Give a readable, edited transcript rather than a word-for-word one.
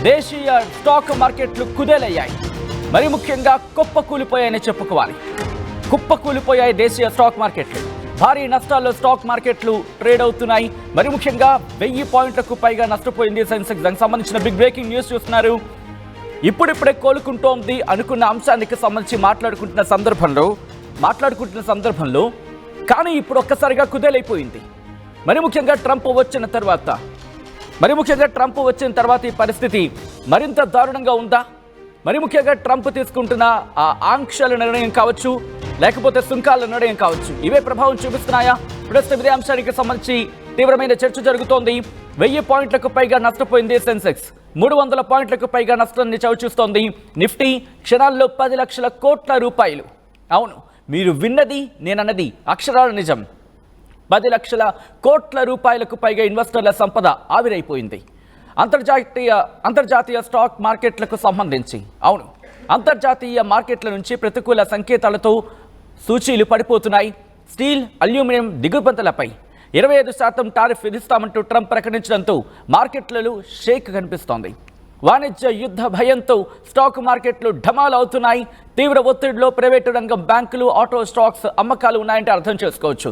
దేశీయ స్టాక్ మార్కెట్లు కుదేలయ్యాయి. మరి ముఖ్యంగా కుప్పకూలిపోయాయని చెప్పుకోవాలి. కుప్పకూలిపోయాయి దేశీయ స్టాక్ మార్కెట్లు. భారీ నష్టాల్లో స్టాక్ మార్కెట్లు ట్రేడ్ అవుతున్నాయి. మరి ముఖ్యంగా 1000 పాయింట్లకు పైగా నష్టపోయింది సెన్సెక్స్. దానికి సంబంధించిన బిగ్ బ్రేకింగ్ న్యూస్ చూస్తున్నారు. ఇప్పుడిప్పుడే కోలుకుంటోంది అనుకున్న అంశానికి సంబంధించి మాట్లాడుకుంటున్న సందర్భంలో కానీ ఇప్పుడు ఒక్కసారిగా కుదేలైపోయింది. మరి ముఖ్యంగా ట్రంప్ వచ్చిన తర్వాత ఈ పరిస్థితి మరింత దారుణంగా ఉందా? మరి ముఖ్యంగా ట్రంప్ తీసుకుంటున్న ఆ ఆంక్షల నిర్ణయం కావచ్చు, లేకపోతే సుంకాల నిర్ణయం కావచ్చు, ఇవే ప్రభావం చూపిస్తున్నాయా? ప్రస్తుతం ఇదే అంశానికి సంబంధించి తీవ్రమైన చర్చ జరుగుతోంది. 1000 పాయింట్లకు పైగా నష్టపోయింది సెన్సెక్స్. 300 పాయింట్లకు పైగా నష్టాన్ని చవిచూస్తోంది. నిఫ్టీ క్షణాల్లో 10 లక్షల కోట్ల రూపాయలు. అవును, మీరు విన్నది నేనన్నది అక్షరాల నిజం. 10 లక్షల కోట్ల రూపాయలకు పైగా ఇన్వెస్టర్ల సంపద ఆవిరైపోయింది. అంతర్జాతీయ స్టాక్ మార్కెట్లకు సంబంధించి అంతర్జాతీయ మార్కెట్ల నుంచి ప్రతికూల సంకేతాలతో సూచీలు పడిపోతున్నాయి. స్టీల్, అల్యూమినియం దిగుమతులపై 25% టారిఫ్ విధిస్తామంటూ ట్రంప్ ప్రకటించడంతో మార్కెట్లలో షేక్ కనిపిస్తోంది. వాణిజ్య యుద్ధ భయంతో స్టాక్ మార్కెట్లు ఢమాలు అవుతున్నాయి. తీవ్ర ఒత్తిడిలో ప్రైవేటు రంగం బ్యాంకులు, ఆటో స్టాక్స్ అమ్మకాలు ఉన్నాయంటే అర్థం చేసుకోవచ్చు.